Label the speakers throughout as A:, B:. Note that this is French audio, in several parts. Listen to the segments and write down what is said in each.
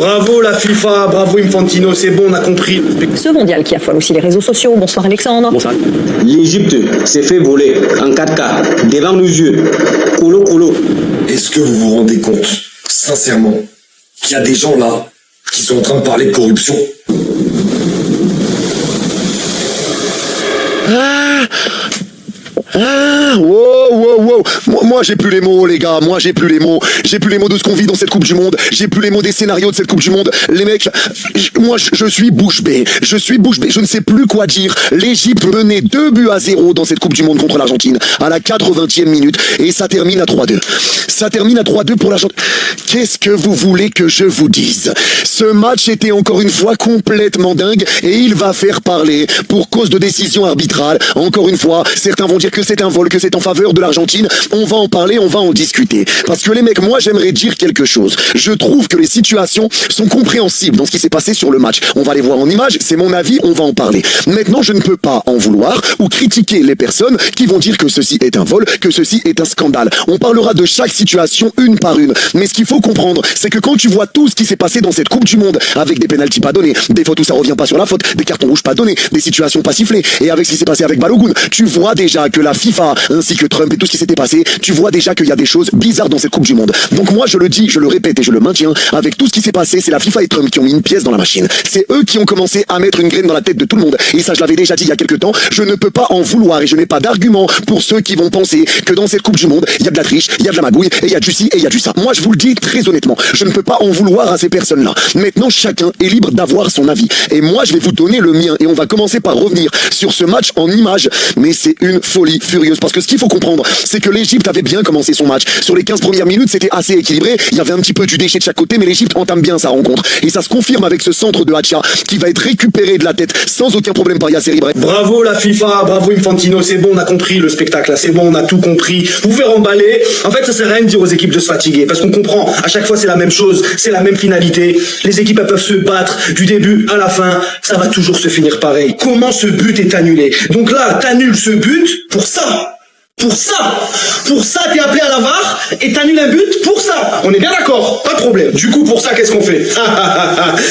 A: Bravo la FIFA, bravo Infantino, c'est bon, on a compris.
B: Ce mondial qui affole aussi les réseaux sociaux. Bonsoir Alexandre.
C: Bonsoir.
D: L'Égypte s'est fait voler en 4K devant nos yeux. Colo.
E: Est-ce que vous vous rendez compte, sincèrement, qu'il y a des gens là qui sont en train de parler de corruption?
F: Wow. Moi j'ai plus les mots, les gars. Moi j'ai plus les mots. J'ai plus les mots de ce qu'on vit dans cette Coupe du Monde. J'ai plus les mots des scénarios de cette Coupe du Monde. Les mecs, je suis bouche bée. Je ne sais plus quoi dire. L'Égypte menait 2-0 dans cette Coupe du Monde contre l'Argentine à la 80e minute et ça termine à 3-2. Ça termine à 3-2 pour l'Argentine. Qu'est-ce que vous voulez que je vous dise? Ce match était encore une fois complètement dingue et il va faire parler pour cause de décision arbitrale. Encore une fois, certains vont dire que c'est un vol, que c'est en faveur de l'Argentine. On va en parler, on va en discuter. Parce que les mecs, moi j'aimerais dire quelque chose. Je trouve que les situations sont compréhensibles dans ce qui s'est passé sur le match. On va les voir en images, c'est mon avis, on va en parler. Maintenant, je ne peux pas en vouloir ou critiquer les personnes qui vont dire que ceci est un vol, que ceci est un scandale. On parlera de chaque situation une par une. Mais ce qu'il faut comprendre, c'est que quand tu vois tout ce qui s'est passé dans cette Coupe du Monde, avec des pénaltys pas donnés, des fautes où ça revient pas sur la faute, des cartons rouges pas donnés, des situations pas sifflées, et avec ce qui s'est passé avec Balogun, tu vois déjà que la FIFA, ainsi que Trump et tout ce qui s'était passé, tu vois déjà qu'il y a des choses bizarres dans cette Coupe du Monde. Donc moi je le dis, je le répète et je le maintiens, avec tout ce qui s'est passé, c'est la FIFA et Trump qui ont mis une pièce dans la machine. C'est eux qui ont commencé à mettre une graine dans la tête de tout le monde. Et ça je l'avais déjà dit il y a quelques temps, je ne peux pas en vouloir et je n'ai pas d'argument pour ceux qui vont penser que dans cette Coupe du Monde, il y a de la triche, il y a de la magouille, et il y a du ci et il y a du ça. Moi je vous le dis très honnêtement, je ne peux pas en vouloir à ces personnes-là. Maintenant chacun est libre d'avoir son avis. Et moi je vais vous donner le mien et on va commencer par revenir sur ce match en images. Mais c'est une folie furieuse parce que ce qu'il faut comprendre, c'est que l'Égypte avait bien commencé son match. Sur les 15 premières minutes, c'était assez équilibré. Il y avait un petit peu du déchet de chaque côté, mais l'Égypte entame bien sa rencontre. Et ça se confirme avec ce centre de Hacha qui va être récupéré de la tête sans aucun problème par Yasser Ibrahim.
A: Bravo la FIFA, bravo Infantino, c'est bon, on a compris le spectacle là, c'est bon, on a tout compris. Vous pouvez remballer. En fait, ça sert à rien de dire aux équipes de se fatiguer parce qu'on comprend. À chaque fois, c'est la même chose, c'est la même finalité. Les équipes elles peuvent se battre du début à la fin. Ça va toujours se finir pareil. Comment ce but est annulé? Donc là, t'annules ce but pour ça. Pour ça, t'es appelé à la VAR et t'annules un but pour ça. On est bien d'accord, pas de problème. Du coup, pour ça, qu'est-ce qu'on fait?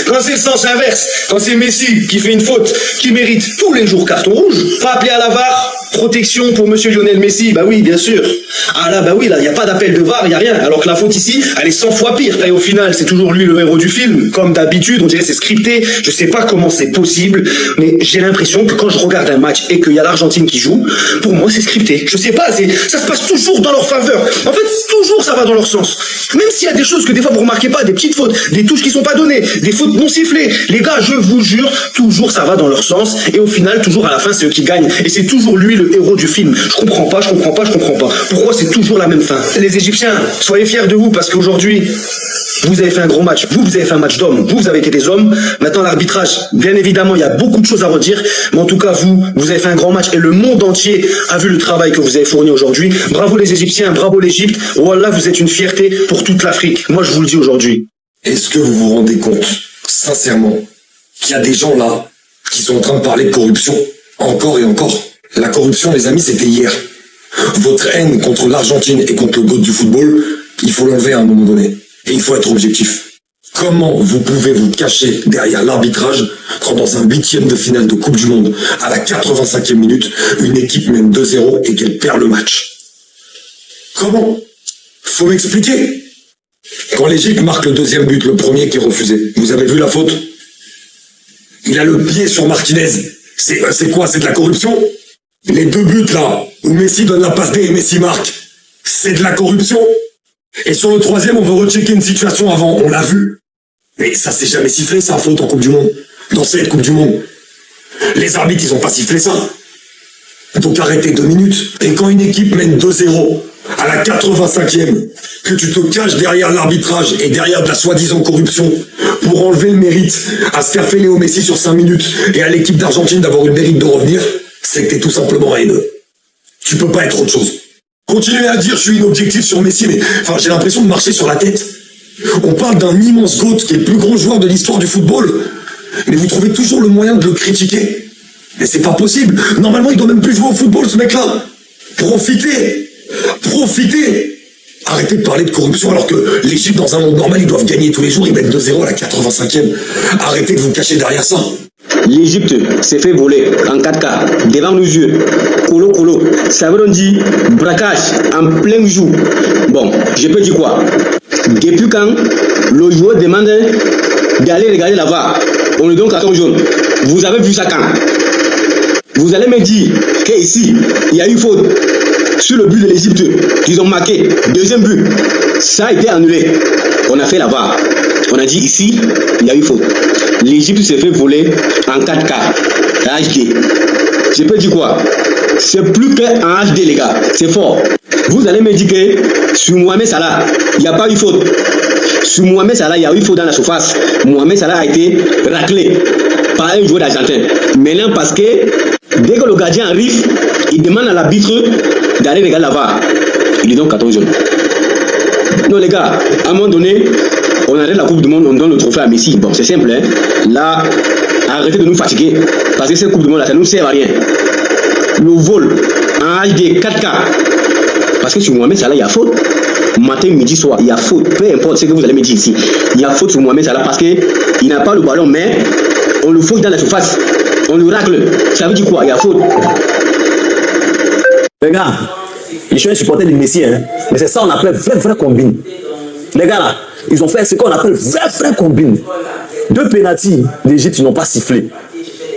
A: Quand c'est le sens inverse, quand c'est Messi qui fait une faute, qui mérite tous les jours carton rouge, pas appelé à la VAR, protection pour monsieur Lionel Messi, bah oui, bien sûr. Ah là, bah oui, là, il n'y a pas d'appel de VAR, il n'y a rien. Alors que la faute ici, elle est 100 fois pire. Et au final, c'est toujours lui le héros du film. Comme d'habitude, on dirait c'est scripté. Je sais pas comment c'est possible, mais j'ai l'impression que quand je regarde un match et qu'il y a l'Argentine qui joue, pour moi, c'est scripté. Je sais pas, ça se passe toujours dans leur faveur. En fait, toujours ça va dans leur sens. Même s'il y a des choses que des fois vous remarquez pas, des petites fautes, des touches qui sont pas données, des fautes non sifflées. Les gars, je vous jure, toujours ça va dans leur sens. Et au final, toujours à la fin, c'est eux qui gagnent. Et c'est toujours lui le héros du film. Je comprends pas. Pourquoi c'est toujours la même fin? Les Égyptiens, soyez fiers de vous parce qu'aujourd'hui, vous avez fait un gros match. Vous avez fait un match d'hommes. Vous avez été des hommes. Maintenant, l'arbitrage, bien évidemment, il y a beaucoup de choses à redire. Mais en tout cas, vous avez fait un grand match et le monde entier a vu le travail que vous avez fourni aujourd'hui. Bravo les Égyptiens, bravo l'Égypte. Wallah, vous êtes une fierté pour toute l'Afrique. Moi, je vous le dis aujourd'hui.
E: Est-ce que vous vous rendez compte, sincèrement, qu'il y a des gens là qui sont en train de parler de corruption encore et encore? La corruption, les amis, c'était hier. Votre haine contre l'Argentine et contre le GOAT du football, il faut l'enlever à un moment donné. Et il faut être objectif. Comment vous pouvez vous cacher derrière l'arbitrage quand dans un 8e de finale de Coupe du Monde, à la 85e minute, une équipe mène 2-0 et qu'elle perd le match? Comment? Faut m'expliquer. Quand l'Égypte marque le deuxième but, le premier qui est refusé, vous avez vu la faute? Il a le pied sur Martinez. C'est quoi? C'est de la corruption? Les deux buts là, où Messi donne la passe D et Messi marque, c'est de la corruption? Et sur le troisième, on veut rechecker une situation avant, on l'a vu. Mais ça s'est jamais sifflé, ça, faute en Coupe du Monde. Dans cette Coupe du Monde. Les arbitres, ils ont pas sifflé ça. Donc arrêtez 2 minutes. Et quand une équipe mène 2-0, à la 85e, que tu te caches derrière l'arbitrage et derrière de la soi-disant corruption pour enlever le mérite à ce qu'a fait Léo Messi sur 5 minutes et à l'équipe d'Argentine d'avoir eu le mérite de revenir, c'est que t'es tout simplement haineux. Tu peux pas être autre chose. Continuez à dire je suis inobjectif sur Messi, mais enfin j'ai l'impression de marcher sur la tête. On parle d'un immense GOAT qui est le plus grand joueur de l'histoire du football, mais vous trouvez toujours le moyen de le critiquer. Mais c'est pas possible. Normalement il doit même plus jouer au football ce mec-là. Profitez. Arrêtez de parler de corruption alors que l'Égypte, dans un monde normal, ils doivent gagner tous les jours, ils mettent 2-0 à la 85e. Arrêtez de vous cacher derrière ça.
D: L'Égypte s'est fait voler en 4K devant nos yeux. Colo colo. Ça veut dire braquage en plein jour. Bon, je peux dire quoi? Depuis quand le joueur demande d'aller regarder la VAR, on lui donne carton jaune. Vous avez vu ça quand? Vous allez me dire qu'ici, il y a eu faute sur le but de l'Égypte qu'ils ont marqué. Deuxième but, ça a été annulé. On a fait la VAR. On a dit ici, il y a eu faute. L'Égypte s'est fait voler en 4K, HD. Je peux dire quoi? C'est plus qu'un HD, les gars. C'est fort. Vous allez me dire que sur Mohamed Salah, il n'y a pas eu faute. Sur Mohamed Salah, il y a eu faute dans la surface. Mohamed Salah a été raclé par un joueur d'Argentin. Maintenant, parce que dès que le gardien arrive, il demande à l'arbitre d'aller regarder la VAR. Il lui donne carton jaune. Non, les gars, à un moment donné, on arrête la Coupe du Monde, on donne le trophée à Messi. Bon, c'est simple, hein. Là, arrêtez de nous fatiguer. Parce que cette Coupe du Monde, là, ça ne nous sert à rien. Le vol en HD 4K. Parce que sur Mohamed Salah, il y a faute. Matin, midi, soir, il y a faute. Peu importe ce que vous allez me dire ici. Il y a faute sur Mohamed Salah parce qu'il n'a pas le ballon, mais on le fauche dans la surface. On le racle. Ça veut dire quoi? Il y a faute.
C: Les gars, je suis un supporter de Messi, hein. Mais c'est ça qu'on appelle vrai combine. Les gars là, ils ont fait ce qu'on appelle vrai combine. 2 pénaltys d'Égypte, ils n'ont pas sifflé.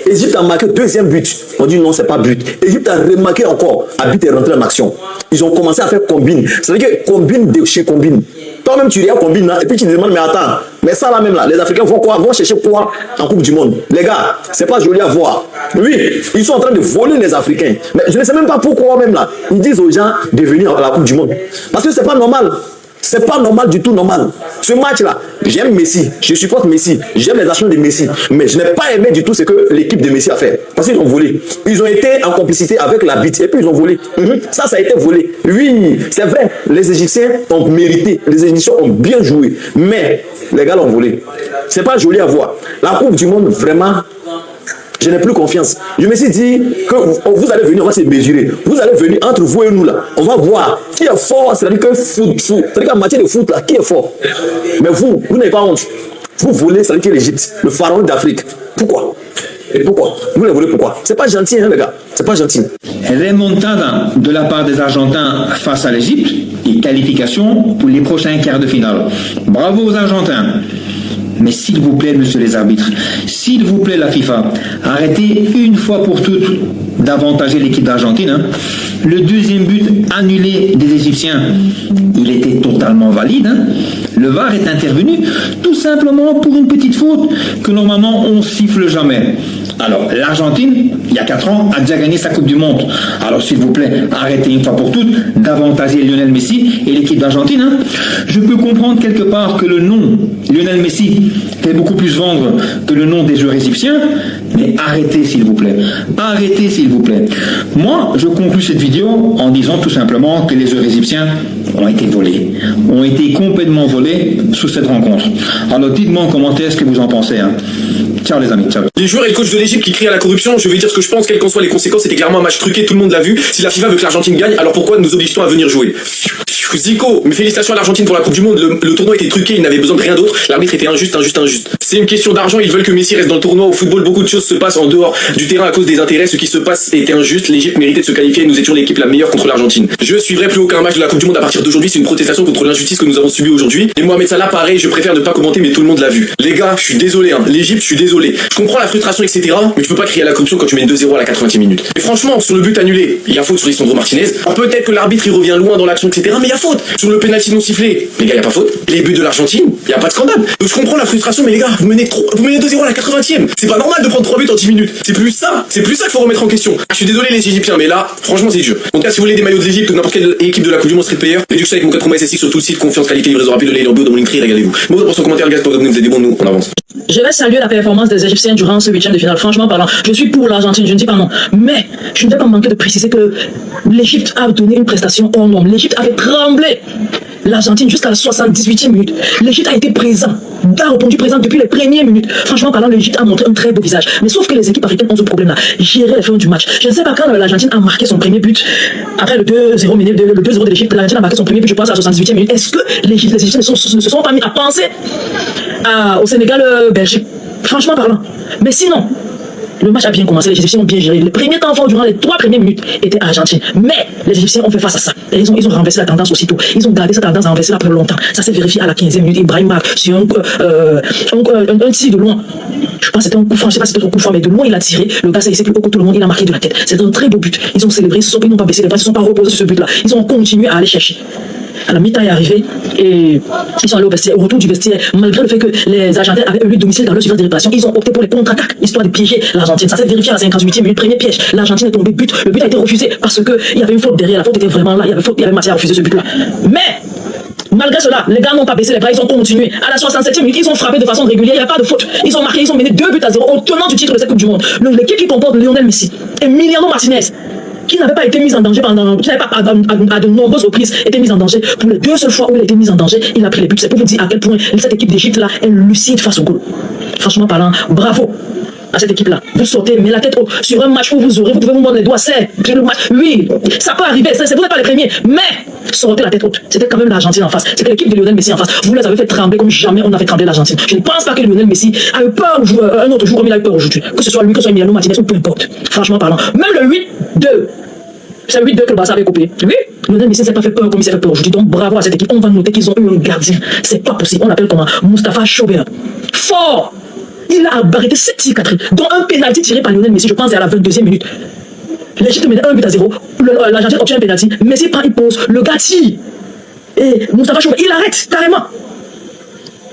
C: Égypte a marqué deuxième but. On dit non, c'est pas but. Égypte a remarqué encore. Arbitre est rentré en action. Ils ont commencé à faire combine. C'est-à-dire que combine de chez combine. Toi-même, tu regardes combine là, et puis tu te demandes, mais attends, mais ça là même là, les Africains vont quoi? Vont chercher quoi en Coupe du Monde? Les gars, c'est pas joli à voir. Oui, ils sont en train de voler les Africains. Mais je ne sais même pas pourquoi même là. Ils disent aux gens de venir à la Coupe du Monde. Parce que c'est pas normal. C'est pas normal du tout normal. Ce match-là, j'aime Messi, je supporte Messi, j'aime les actions de Messi, mais je n'ai pas aimé du tout ce que l'équipe de Messi a fait. Parce qu'ils ont volé. Ils ont été en complicité avec l'arbitre et puis ils ont volé. Ça a été volé. Oui, c'est vrai, les Égyptiens ont mérité, les Égyptiens ont bien joué, mais les gars l'ont volé. C'est pas joli à voir. La Coupe du Monde, vraiment, je n'ai plus confiance. Je me suis dit que vous allez venir, on va se mesurer. Vous allez venir entre vous et nous là. On va voir qui est fort. C'est-à-dire que c'est-à-dire qu'en matière de foot là, qui est fort. Mais vous n'avez pas honte. Vous volez, c'est-à-dire que l'Égypte, le pharaon d'Afrique. Pourquoi? Et pourquoi? Vous les volez pourquoi? C'est pas gentil, hein, les gars. C'est pas gentil.
G: Remontada de la part des Argentins face à l'Égypte et qualification pour les prochains quarts de finale. Bravo aux Argentins. Mais s'il vous plaît, monsieur les arbitres, s'il vous plaît la FIFA, arrêtez une fois pour toutes d'avantager l'équipe d'Argentine. Hein. Le deuxième but annulé des Égyptiens, il était totalement valide. Hein. Le VAR est intervenu tout simplement pour une petite faute que normalement on siffle jamais. Alors, l'Argentine, il y a 4 ans, a déjà gagné sa Coupe du Monde. Alors, s'il vous plaît, arrêtez une fois pour toutes d'avantager Lionel Messi et l'équipe d'Argentine. Hein. Je peux comprendre quelque part que le nom Lionel Messi fait beaucoup plus vendre que le nom des joueurs égyptiens, mais arrêtez, s'il vous plaît. Arrêtez, s'il vous plaît. Moi, je conclue cette vidéo en disant tout simplement que les joueurs égyptiens ont été volés. Ont été complètement volés sous cette rencontre. Alors, dites-moi en commentaire ce que vous en pensez. Hein. Ciao les amis, ciao.
H: Les joueurs et le coach de l'Égypte qui crient à la corruption, je vais dire ce que je pense, quelles qu'en soient les conséquences, c'était clairement un match truqué, tout le monde l'a vu. Si la FIFA veut que l'Argentine gagne, alors pourquoi nous oblige-t-on à venir jouer? Zico, mais félicitations à l'Argentine pour la Coupe du Monde, le tournoi était truqué, il n'avait besoin de rien d'autre, l'arbitre était injuste. C'est une question d'argent, ils veulent que Messi reste dans le tournoi, au football beaucoup de choses se passent en dehors du terrain à cause des intérêts, ce qui se passe était injuste, l'Égypte méritait de se qualifier et nous étions l'équipe la meilleure contre l'Argentine. Je suivrai plus aucun match de la Coupe du Monde à partir d'aujourd'hui, c'est une protestation contre l'injustice que nous avons subie aujourd'hui. Et Mohamed Salah, pareil, je préfère ne pas commenter, mais tout le monde l'a vu. Les gars, je suis désolé, hein. L'Égypte, je suis désolé. Je comprends la frustration, etc., mais tu peux pas crier à la corruption quand tu mets 2-0 à la 80e minute. Et franchement, sur le but annulé, il y a faute sur Lisandro Martinez. Alors peut-être que l'arbitre il revient loin dans l'action, etc., mais il y a faute. Sur le penalty non sifflé, les gars, il y a pas faute. Les buts de l'Argentine, il y a pas de scandale. Donc je comprends la frustration, mais les gars, vous menez 2-0 à la 80e. C'est pas normal de prendre 3 buts en 10 minutes. C'est plus ça qu'il faut remettre en question. Je suis désolé les Égyptiens, mais là, franchement, c'est dur. En tout cas, si vous voulez des maillots de l'Égypte ou n'importe quelle équipe de la Coupe du Monde Street Player, réduction avec mon code promo SSI sur tout le site, confiance, qualité, livraison rapide, le lien en bio dans mon link, régalez-vous. Bon, pour son commentaire, gars, pour vous, vous êtes des bons, nous, on avance.
I: Je vais saluer la performance des Égyptiens durant ce 8e de finale. Franchement parlant, je suis pour l'Argentine, je ne dis pas non. Mais je ne vais pas manquer de préciser que l'Égypte a donné une prestation hors norme. L'Égypte avait tremblé l'Argentine jusqu'à la 78e minute. L'Égypte a été présent, a répondu présent depuis les premières minutes. Franchement parlant, l'Égypte a montré un très beau visage. Mais sauf que les équipes africaines ont ce problème-là. Gérer les fins du match. Je ne sais pas quand l'Argentine a marqué son premier but. Après le 2-0 de l'Égypte, l'Argentine a marqué son premier but, je pense, à la 78e minute. Est-ce que les Égyptiens ne se sont pas mis à penser au Sénégal-Belgique? Franchement parlant. Mais sinon, le match a bien commencé, les Égyptiens ont bien géré. Les premiers temps forts durant les 3 premières minutes étaient Argentine. Mais les Égyptiens ont fait face à ça. Et ils ont renversé la tendance aussitôt. Ils ont gardé cette tendance à renverser après longtemps. Ça s'est vérifié à la 15e minute. Ibrahim marque sur un tir de loin. Je pense que c'était un coup franc, je sais pas si c'était un coup franc, mais de loin il a tiré. Le gars s'est laissé plus haut que tout le monde, il a marqué de la tête. C'est un très beau but. Ils ont célébré, ils n'ont pas baissé les bras, ils ne sont pas reposés sur ce but-là. Ils ont continué à aller chercher. À la mi-temps est arrivé et ils sont allés au vestiaire. Au retour du vestiaire, malgré le fait que les Argentins avaient eu le domicile dans leur surface de réparation, ils ont opté pour les contre-attaques, histoire de piéger l'Argentine. Ça s'est vérifié à la 58e minute, premier piège. L'Argentine est tombée but. Le but a été refusé parce qu'il y avait une faute derrière. La faute était vraiment là. Il y avait matière à refuser ce but-là. Mais malgré cela, les gars n'ont pas baissé les bras, ils ont continué. À la 67e minute, ils ont frappé de façon régulière, il n'y a pas de faute. Ils ont marqué, ils ont mené 2-0 au tenant du titre de cette Coupe du Monde. L'équipe qui comporte Lionel Messi, Emiliano Martinez, qui n'avait pas été mis en danger qui n'avait pas à de nombreuses reprises été mis en danger. Pour les 2 seules fois où il a été mis en danger, il a pris les buts. C'est pour vous dire à quel point cette équipe d'Égypte là est lucide face au goal. Franchement parlant, bravo à cette équipe là. Vous sortez, mais la tête haute sur un match où vous pouvez vous mordre les doigts, c'est le match. Oui, ça peut arriver, vous n'êtes pas les premiers, mais sortez la tête haute. C'était quand même l'Argentine en face. C'était l'équipe de Lionel Messi en face. Vous les avez fait trembler comme jamais on avait tremblé l'Argentine. Je ne pense pas que Lionel Messi a eu peur un autre jour comme il a eu peur aujourd'hui. Que ce soit lui, que ce soit Emiliano Martinez ou peu importe. Franchement parlant, même le 8-2. C'est 8-2 que le Barça avait coupé. Oui, Lionel Messi ne s'est pas fait peur comme il s'est fait peur aujourd'hui. Donc bravo à cette équipe. On va noter qu'ils ont eu un gardien. C'est pas possible. On l'appelle comment? Moustapha Chobert. Fort. Il a arrêté 7 tirs 4, dont un pénalty tiré par Lionel Messi, je pense, à la 22e minute. L'Égypte menait 1-0. L'Argentine obtient un pénalty. Messi prend, il pose. Le gars tire. Et Moustapha Chobert, il arrête carrément.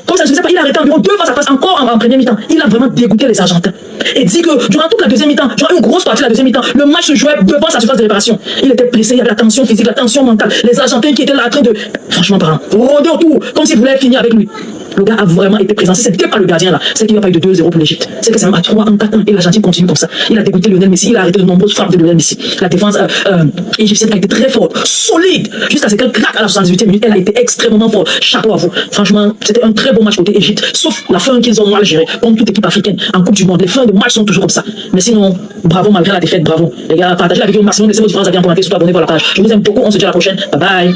I: Comme ça ne se faisait pas, il a arrêté environ 2 face à face encore en première mi-temps. Il a vraiment dégoûté les Argentins. Et dit que durant toute la deuxième mi-temps, durant une grosse partie de la deuxième mi-temps, le match se jouait devant sa surface de réparation. Il était pressé, il y avait la tension physique, la tension mentale. Les Argentins qui étaient là en train de, franchement parlant, rôder autour, comme s'ils voulaient finir avec lui. Le gars a vraiment été présent. Si c'était pas le gardien là, c'est qu'il n'y a pas eu de 2-0 pour l'Égypte. C'est que c'est même à 3 en 4 ans. Et l'Argentine continue comme ça. Il a dégoûté Lionel Messi, il a arrêté de nombreuses frappes de Lionel Messi. La défense égyptienne a été très forte, solide, jusqu'à ce qu'elle craque à la 78e minute. Elle a été extrêmement forte. Chapeau à vous. Franchement, c'était un très bon match côté Égypte, sauf la fin qu'ils ont mal gérée, comme toute équipe africaine en Coupe du Monde. Les fins de match sont toujours comme ça. Mais sinon, bravo malgré la défaite, bravo. Les gars, partagez la vidéo au maximum, laissez vos différents avis en commentaire, surtout abonnez-vous à la page. Je vous aime beaucoup, on se dit à la prochaine. Bye bye.